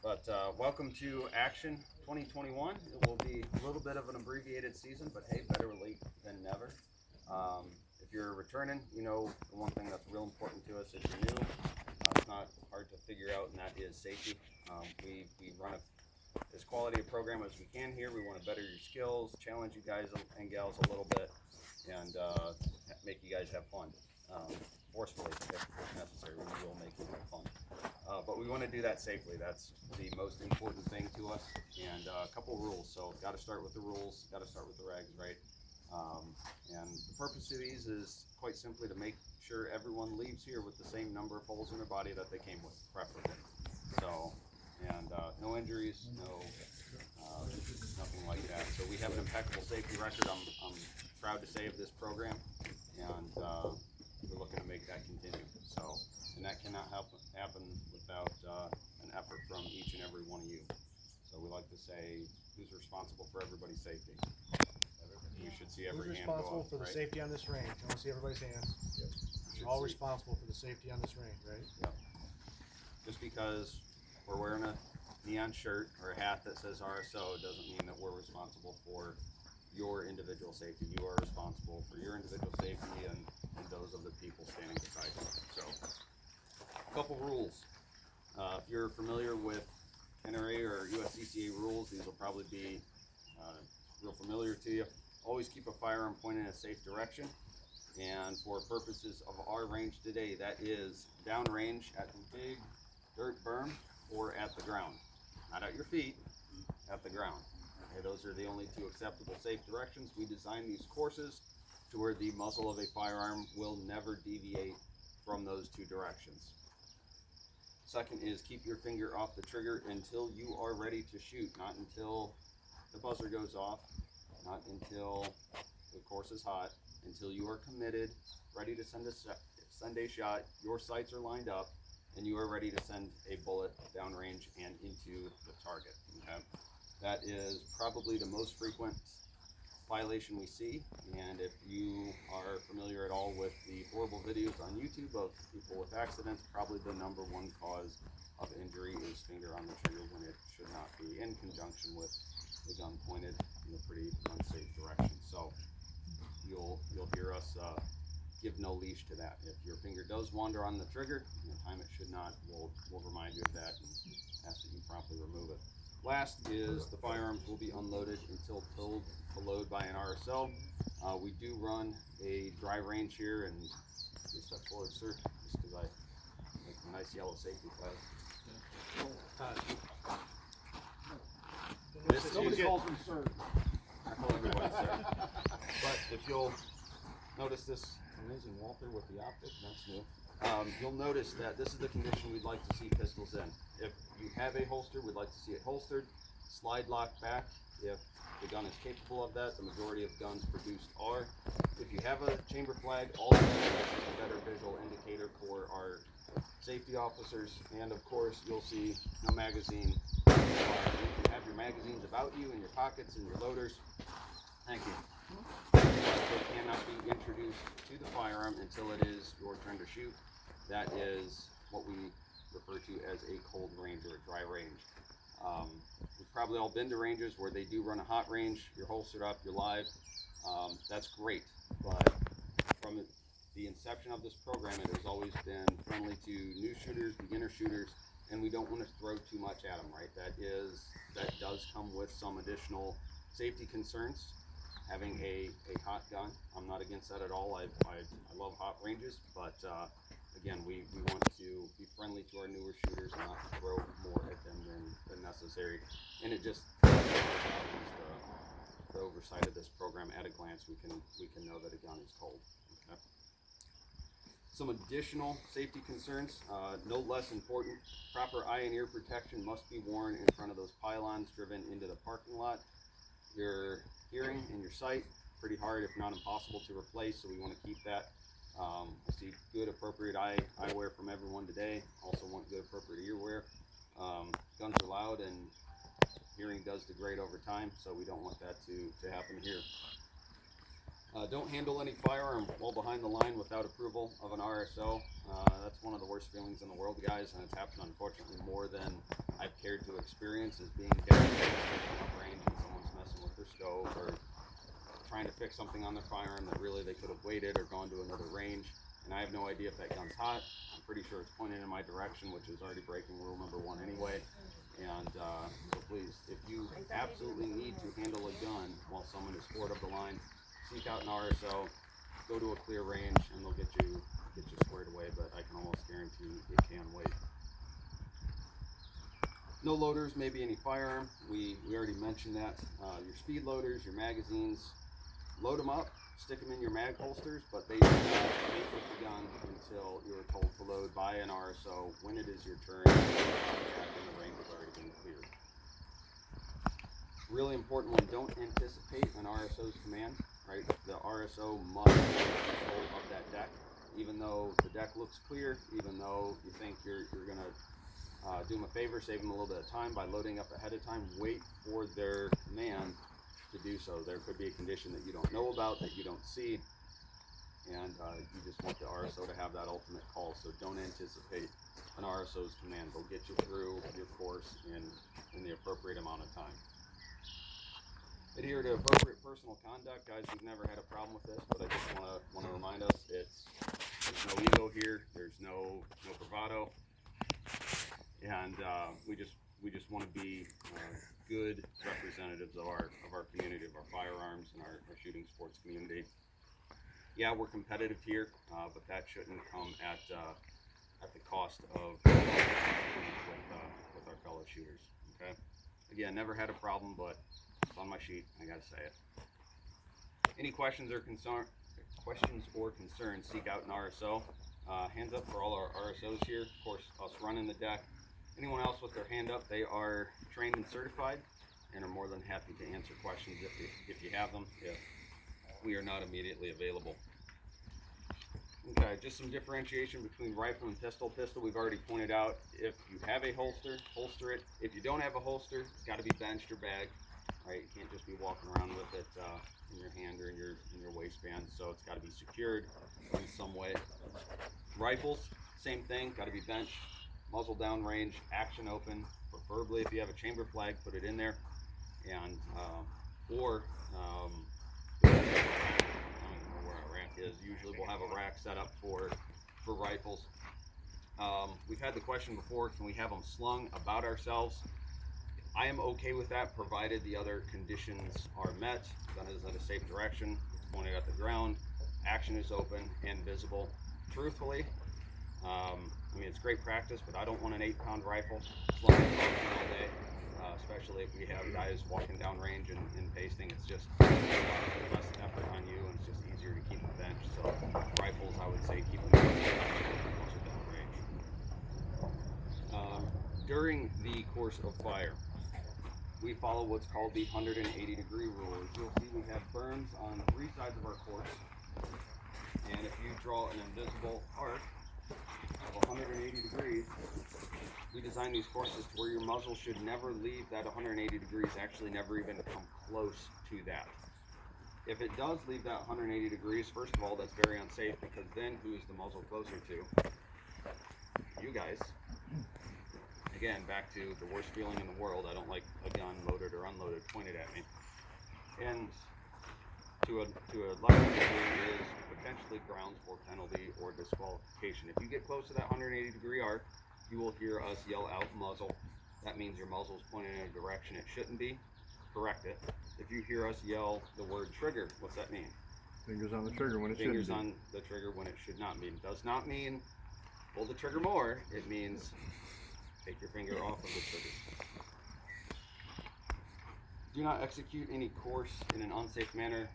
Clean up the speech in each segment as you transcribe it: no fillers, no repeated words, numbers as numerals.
But welcome to Action 2021. It will be a little bit of an abbreviated season, but hey, better late than never. If you're returning, you know the one thing that's real important to us if you're new, it's not hard to figure out, and that is safety. We run as quality a program as we can here. We want to better your skills, challenge you guys and gals a little bit, and make you guys have fun. Forcefully, if necessary, we will make you have fun. But we want to do that safely. That's the most important thing to us. And a couple rules. So got to start with the rules. Got to start with the regs, right? And the purpose of these is quite simply to make sure everyone leaves here with the same number of holes in their body that they came with, preferably. So, and no injuries, nothing like that. So we have an impeccable safety record. I'm proud to say of this program, and we're looking to make that continue. So, and that cannot happen without an effort from each and every one of you. So we like to say, who's responsible for everybody's safety? You should see every hand go up. Who's responsible for the safety on this range? I want to see everybody's hands. Yep. We're all responsible for the safety on this range, right? Yep. Just because we're wearing a neon shirt or a hat that says RSO doesn't mean that we're responsible for your individual safety. You are responsible for your individual safety and those of the people standing beside you. So, a couple rules. If you're familiar with NRA or USCCA rules, these will probably be real familiar to you. Always keep a firearm pointed in a safe direction. And for purposes of our range today, that is downrange at the big dirt berm or at the ground. Not at your feet, at the ground. Okay, those are the only two acceptable safe directions. We design these courses to where the muzzle of a firearm will never deviate from those two directions. Second is keep your finger off the trigger until you are ready to shoot, not until the buzzer goes off, not until the course is hot, until you are committed, ready to send a shot, your sights are lined up, and you are ready to send a bullet downrange and into the target. Okay? That is probably the most frequent violation we see, and if you are familiar at all with the horrible videos on YouTube of people with accidents, probably the number one cause of injury is finger on the trigger when it should not be, in conjunction with the gun pointed in a pretty unsafe direction. So you'll hear us give no leash to that. If your finger does wander on the trigger in a time it should not, we'll remind you of that and ask that you promptly remove it. Last is the firearms will be unloaded until told to load by an RSO. We do run a dry range here, and you step forward, sir, just because I make a nice yellow safety flag. Nobody calls me sir. I call everybody sir. But if you'll notice this amazing Walter with the optic, that's new. You'll notice that this is the condition we'd like to see pistols in. If you have a holster, we'd like to see it holstered, slide lock back if the gun is capable of that. The majority of guns produced are. If you have a chamber flag, all of that is a better visual indicator for our safety officers. And of course, you'll see no magazine. You can have your magazines about you in your pockets and your loaders. Thank you. They cannot be introduced to the firearm until it is your turn to shoot. That is what we refer to as a cold range or a dry range. We've probably all been to ranges where they do run a hot range. You're holstered up, you're live. That's great, but from the inception of this program, it has always been friendly to new shooters, beginner shooters, and we don't want to throw too much at them, right? That does come with some additional safety concerns. Having a hot gun, I'm not against that at all. I love hot ranges, but again, we want to be friendly to our newer shooters and not throw more at them than necessary. And it just the oversight of this program at a glance, we can know that a gun is cold. Okay. Some additional safety concerns, no less important. Proper eye and ear protection must be worn in front of those pylons driven into the parking lot. Your hearing and your sight, pretty hard if not impossible to replace, so we want to keep that. I see good appropriate eyewear from everyone today. Also want good appropriate earwear. Guns are loud and hearing does degrade over time, so we don't want that to happen here. Don't handle any firearm while behind the line without approval of an RSO. That's one of the worst feelings in the world, guys, and it's happened unfortunately more than I've cared to experience, is being down up range and someone's messing with their stove or trying to fix something on their firearm that really they could have waited or gone to another range. And I have no idea if that gun's hot. I'm pretty sure it's pointed in my direction, which is already breaking rule number 1 anyway. And so please, if you absolutely need to handle a gun while someone is forward of the line, seek out an RSO, go to a clear range, and they'll get you squared away. But I can almost guarantee it can wait. No loaders, maybe any firearm. We already mentioned that. Your speed loaders, your magazines, load them up, stick them in your mag holsters, but they do not make with the gun until you are told to load by an RSO when it is your turn and the range has already been cleared. Really important one, don't anticipate an RSO's command, right? The RSO must take control of that deck, even though the deck looks clear, even though you think you're going to do them a favor, save them a little bit of time by loading up ahead of time. Wait for their command to do so. There could be a condition that you don't know about, that you don't see, and you just want the RSO to have that ultimate call. So don't anticipate an RSO's command. They'll get you through your course in the appropriate amount of time. Adhere to appropriate personal conduct, guys. We've never had a problem with this, but I just want to remind us, there's no ego here. There's no bravado. And we just want to be good representatives of our community, of our firearms and our shooting sports community. Yeah, we're competitive here, but that shouldn't come at the cost of with our fellow shooters. Okay. Again, never had a problem, but it's on my sheet. I gotta say it. Any questions or concerns, seek out an RSO. Hands up for all our RSOs here. Of course, us running the deck. Anyone else with their hand up, they are trained and certified and are more than happy to answer questions if you have them, if we are not immediately available. Okay, just some differentiation between rifle and pistol. Pistol, we've already pointed out, if you have a holster, holster it. If you don't have a holster, it's got to be benched or bagged, right? You can't just be walking around with it in your hand or in your waistband, so it's got to be secured in some way. Rifles, same thing, got to be benched, muzzle down range, action open, preferably if you have a chamber flag, put it in there, and I don't know where our rack is. Usually we'll have a rack set up for rifles. We've had the question before, can we have them slung about ourselves? I am okay with that, provided the other conditions are met. Gun is in a safe direction, it's pointed at the ground, action is open and visible. Truthfully, I mean, it's great practice, but I don't want an 8-pound rifle slung all day, especially if we have guys walking down range and pasting. It's just less effort on you, and it's just easier to keep them benched. So rifles, I would say, keep them closer down range. During the course of fire, we follow what's called the 180-degree rule. As you'll see, we have berms on 3 sides of our course, and if you draw an invisible arc of 180 degrees, we design these courses to where your muzzle should never leave that 180 degrees, actually never even come close to that. If it does leave that 180 degrees, first of all, that's very unsafe, because then who is the muzzle closer to? You guys. Again, back to the worst feeling in the world. I don't like a gun loaded or unloaded pointed at me. And to a lesser degree is potentially grounds for penalty or disqualification. If you get close to that 180-degree arc, you will hear us yell out muzzle. That means your muzzle is pointing in a direction it shouldn't be. Correct it. If you hear us yell the word trigger, what's that mean? Fingers on the trigger when it shouldn't be. Fingers on the trigger when it should not be. It does not mean pull the trigger more. It means take your finger off of the trigger. Do not execute any course in an unsafe manner.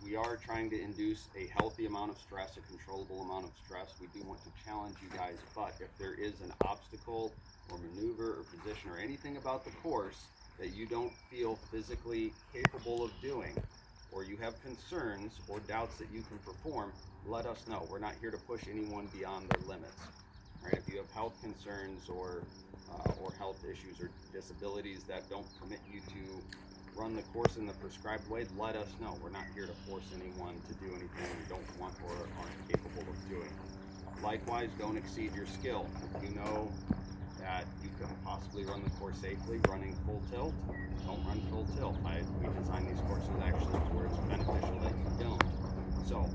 We are trying to induce a healthy amount of stress, a controllable amount of stress. We do want to challenge you guys, but if there is an obstacle or maneuver or position or anything about the course that you don't feel physically capable of doing, or you have concerns or doubts that you can perform, let us know. We're not here to push anyone beyond their limits. Right? If you have health concerns or health issues or disabilities that don't permit you to run the course in the prescribed way, let us know. We're not here to force anyone to do anything we don't want or aren't capable of doing. Likewise, don't exceed your skill. If you know that you can possibly run the course safely running full tilt, don't run full tilt. We design these courses actually to where it's beneficial that you don't. So,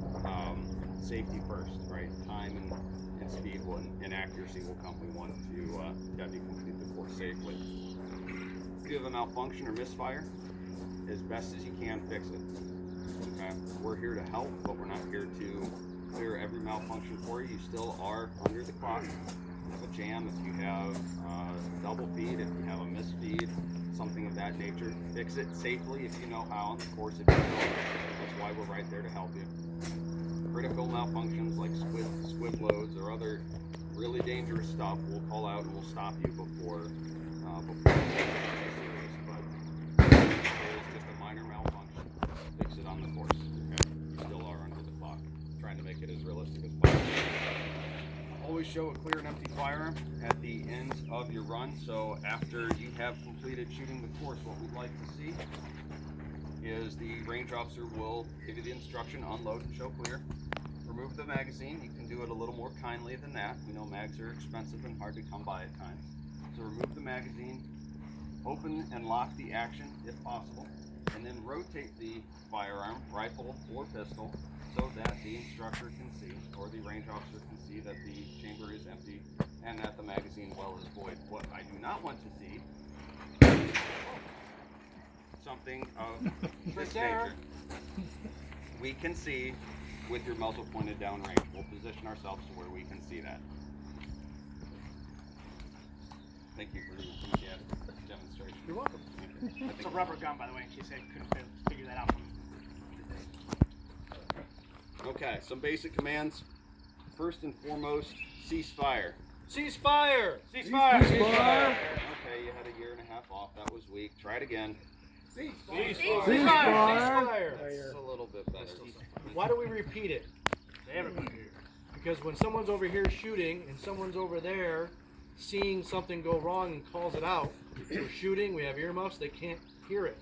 safety first, right? Time and speed and accuracy will come. We want to have you complete the course safely. If you have a malfunction or misfire, as best as you can, fix it. Okay? We're here to help, but we're not here to clear every malfunction for you. You still are under the clock. If you have a jam, if you have double feed, if you have a misfeed, something of that nature, fix it safely if you know how on the course. If you don't, that's why we're right there to help you. Critical malfunctions like squib loads or other really dangerous stuff, we'll call out and we'll stop you before it's serious. But if it's just a minor malfunction, fix it on the course. Okay? You still are under the clock. I'm trying to make it as realistic as possible. Always show a clear and empty firearm at the end of your run. So after you have completed shooting the course, what we'd like to see is the range officer will give you the instruction, unload and show clear. Remove the magazine. You can do it a little more kindly than that. We know mags are expensive and hard to come by at times. So remove the magazine, open and lock the action if possible, and then rotate the firearm, rifle or pistol, so that the instructor can see, or the range officer can see, that the chamber is empty and that the magazine well is void. What I do not want to see is something of this nature. We can see with your muzzle pointed down range. We'll position ourselves to where we can see that. Thank you for the enthusiastic demonstration. You're welcome. It's a rubber gun, by the way, in case I couldn't figure that out. Okay, some basic commands. First and foremost, cease fire. Cease fire! Cease fire! Okay, you had a year and a half off. That was weak. Try it again. Cease Cease fire! fire! That's a little bit better. Why do we repeat it? Everybody. Because when someone's over here shooting and someone's over there seeing something go wrong and calls it out, we're shooting, we have earmuffs, they can't hear it.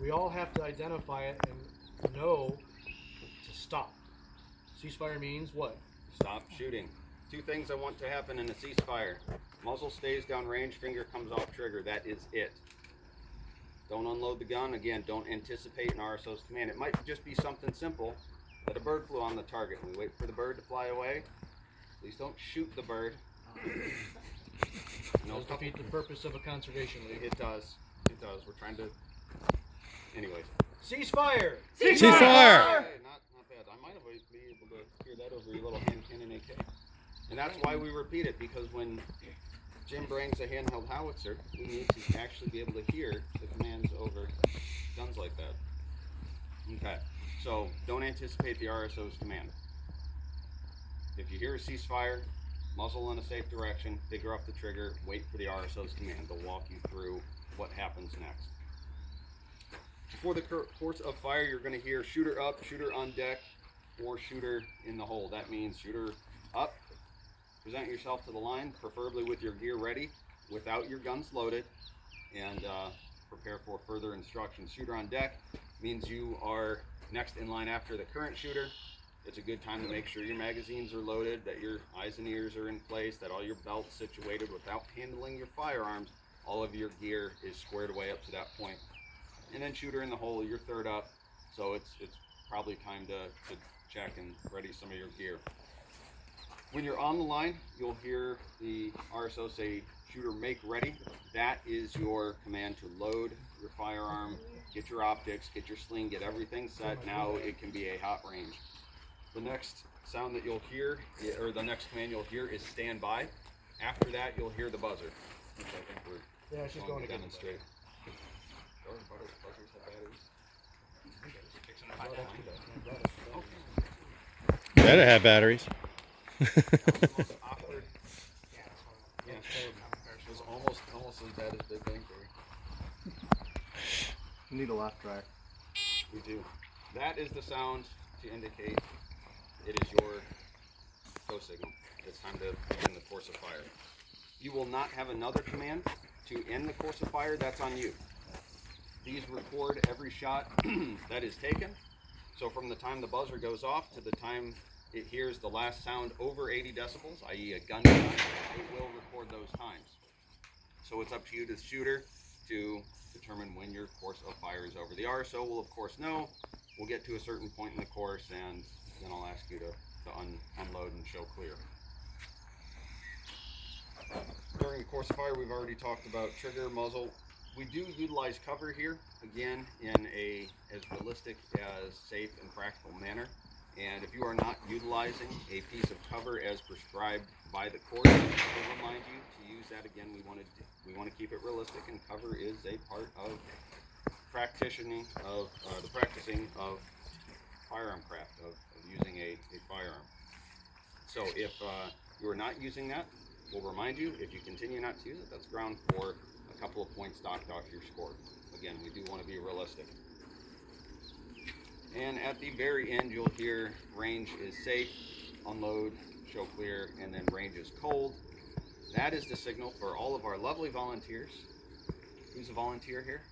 We all have to identify it and know to stop. Ceasefire means what? Stop shooting. Two things I want to happen in a ceasefire. Muzzle stays downrange, finger comes off trigger. That is it. Don't unload the gun. Again, don't anticipate an RSO's command. It might just be something simple, that a bird flew on the target. We wait for the bird to fly away. Please don't shoot the bird. Does defeat the purpose of a conservation league. It does. It does. We're trying to... Anyways. Ceasefire! Ceasefire! Okay, not bad. I might have been able to hear that over your little hand cannon AK. And that's why we repeat it, because when Jim brings a handheld howitzer, we need to actually be able to hear the commands over guns like that. Okay, so don't anticipate the RSO's command. If you hear a ceasefire, muzzle in a safe direction, figure off the trigger, wait for the RSO's command. They'll walk you through what happens next. Before the course of fire, you're going to hear shooter up, shooter on deck, or shooter in the hole. That means shooter up, present yourself to the line, preferably with your gear ready, without your guns loaded, and prepare for further instructions. Shooter on deck means you are next in line after the current shooter. It's a good time to make sure your magazines are loaded, that your eyes and ears are in place, that all your belts situated without handling your firearms. All of your gear is squared away up to that point. And then shooter in the hole, you're third up, so it's probably time to check and ready some of your gear. When you're on the line, you'll hear the RSO say, shooter make ready. That is your command to load your firearm, get your optics, get your sling, get everything set. Now it can be a hot range. The next sound that you'll hear, or the next command you'll hear, is stand by. After that, you'll hear the buzzer, which I think we're Yeah, she's going to demonstrate. Better have batteries. Awkward. Yeah, it was almost as bad as Big Bang Theory. You need a laugh track. We do. That is the sound to indicate it is your go signal. It's time to begin the course of fire. You will not have another command to end the course of fire. That's on you. These record every shot that is taken. So from the time the buzzer goes off to the time it hears the last sound over 80 decibels, i.e. a gunshot, it will record those times. So it's up to you, the shooter, to determine when your course of fire is over. The RSO will of course know. We'll get to a certain point in the course and then I'll ask you to unload and show clear. During the course of fire, we've already talked about trigger, muzzle. We do utilize cover here, again, in a as realistic as safe and practical manner. And if you are not utilizing a piece of cover as prescribed by the court, we'll remind you to use that again. We want to keep it realistic, and cover is a part of practicing of firearm craft, of using a firearm. So if you are not using that, we'll remind you. If you continue not to use it, that's ground for a couple of points docked off your score. Again, we do want to be realistic. And at the very end, you'll hear range is safe, unload, show clear, and then range is cold. That is the signal for all of our lovely volunteers. Who's a volunteer here?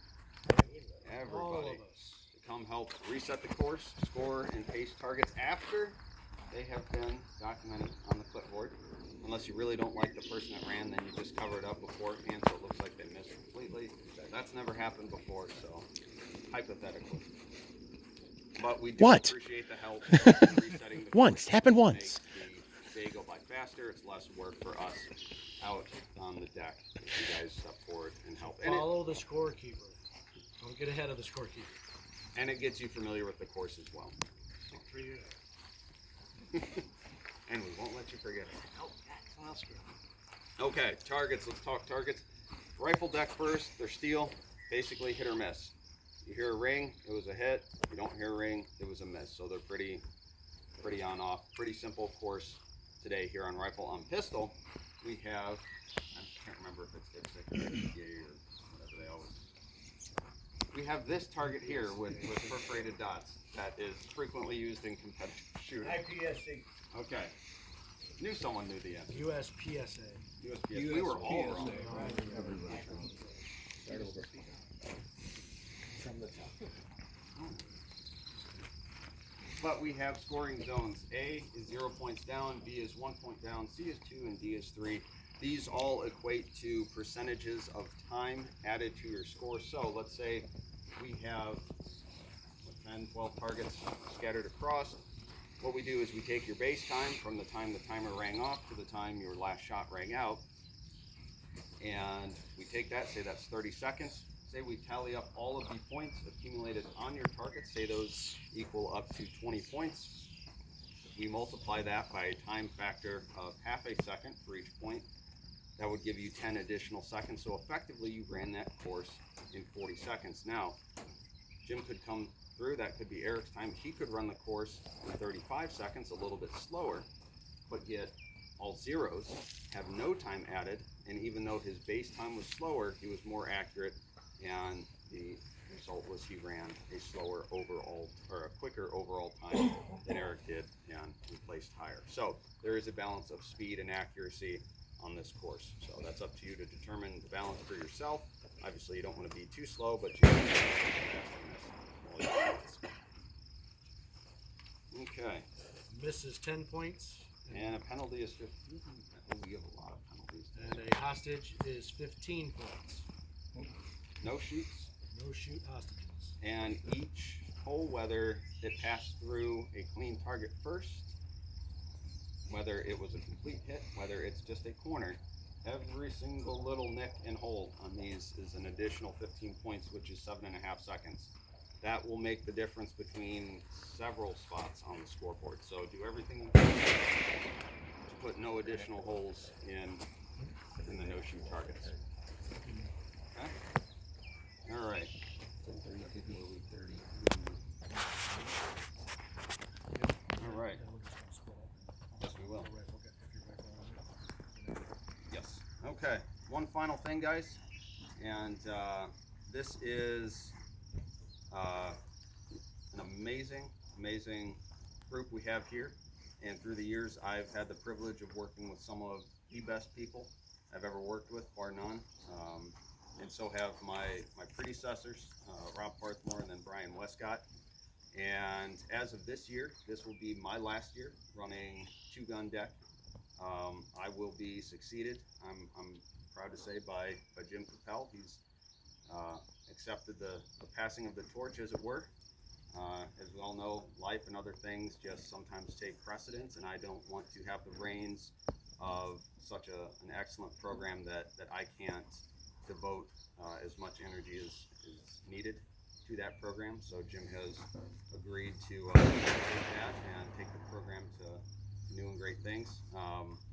Everybody. All of us. To come help reset the course, score, and pace targets after they have been documented on the clipboard. Unless you really don't like the person that ran, then you just cover it up beforehand so it looks like they missed completely. That's never happened before, so hypothetically. But we do appreciate the help of resetting the Once. Happened once. Make the day go by faster. It's less work for us out on the deck if you guys step forward and help. Follow the scorekeeper. Don't get ahead of the scorekeeper. And it gets you familiar with the course as well. And we won't let you forget it. Oh, someone else screwed. Okay, targets. Let's talk targets. Rifle deck first. They're steel. Basically hit or miss. You hear a ring, it was a hit. You don't hear a ring, it was a miss. So they're pretty on off. Pretty simple course today here on rifle. On pistol, we have, I can't remember if it's dipstick or PA or whatever they always. We have this target here with perforated dots that is frequently used in competitive shooting. IPSC. Okay. Knew someone knew the answer. USPSA. USPS. We were all wrong. From the top. But we have scoring zones. A is 0 points down, B is 1 point down, C is 2, and D is 3. These all equate to percentages of time added to your score. So let's say we have 10, 12 targets scattered across. What we do is we take your base time from the time the timer rang off to the time your last shot rang out. And we take that, say that's 30 seconds. Say we tally up all of the points accumulated on your target, say those equal up to 20 points. We multiply that by a time factor of half a second for each point. That would give you 10 additional seconds. So effectively you ran that course in 40 seconds. Now, Jim could come through, that could be Eric's time. He could run the course in 35 seconds, a little bit slower, but get all zeros, have no time added, and even though his base time was slower, he was more accurate, and the result was he ran a slower overall, or a quicker overall time than Eric did, and he placed higher. So there is a balance of speed and accuracy on this course. So that's up to you to determine the balance for yourself. Obviously you don't want to be too slow, but you can be fast in this. Okay. Miss is 10 points. And a penalty is 15. We have a lot of penalties. And a hostage is 15 points. No shoots. No shoot hostages. And each hole, whether it passed through a clean target first, whether it was a complete hit, whether it's just a corner, every single little nick and hole on these is an additional 15 points, which is 7.5 seconds. That will make the difference between several spots on the scoreboard. So do everything you can to put no additional holes in the no-shoot targets. Okay? All right. All right. Yes, we will. Yes. Okay. One final thing, guys, and this is an amazing group we have here. And through the years, I've had the privilege of working with some of the best people I've ever worked with, bar none. and so have my predecessors, Rob Parthmore and then Brian Westcott. And as of this year, this will be my last year running two-gun deck. I will be succeeded, I'm proud to say, by Jim Capel. He's accepted the passing of the torch, as it were. As we all know, life and other things just sometimes take precedence, and I don't want to have the reins of such an excellent program that I can't devote as much energy as is needed to that program. So Jim has agreed to take that and take the program to new and great things.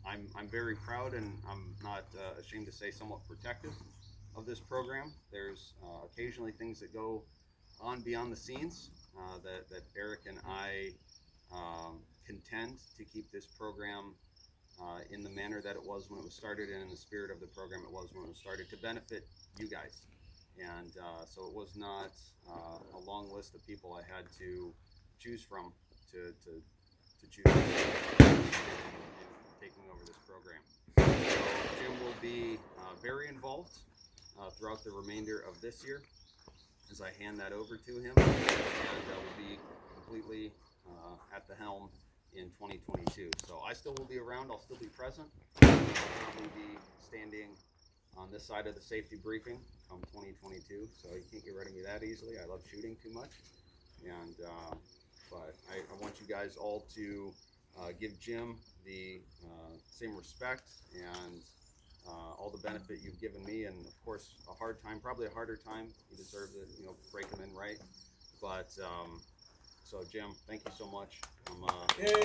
I'm very proud, and I'm not ashamed to say somewhat protective of this program. There's occasionally things that go on beyond the scenes that Eric and I contend to keep this program in the manner that it was when it was started, and in the spirit of the program it was when it was started, to benefit you guys. And so it was not a long list of people I had to choose from to choose in taking over this program. So Jim will be very involved throughout the remainder of this year as I hand that over to him, and will be completely at the helm in 2022. So I still will be around, I'll still be present. I'll probably be standing on this side of the safety briefing come 2022, so you can't get rid of me that easily. I love shooting too much, and but I want you guys all to give Jim the same respect and all the benefit you've given me, and of course a hard time, probably a harder time. You deserve it, you know, break them in right. But so Jim, thank you so much. Yay!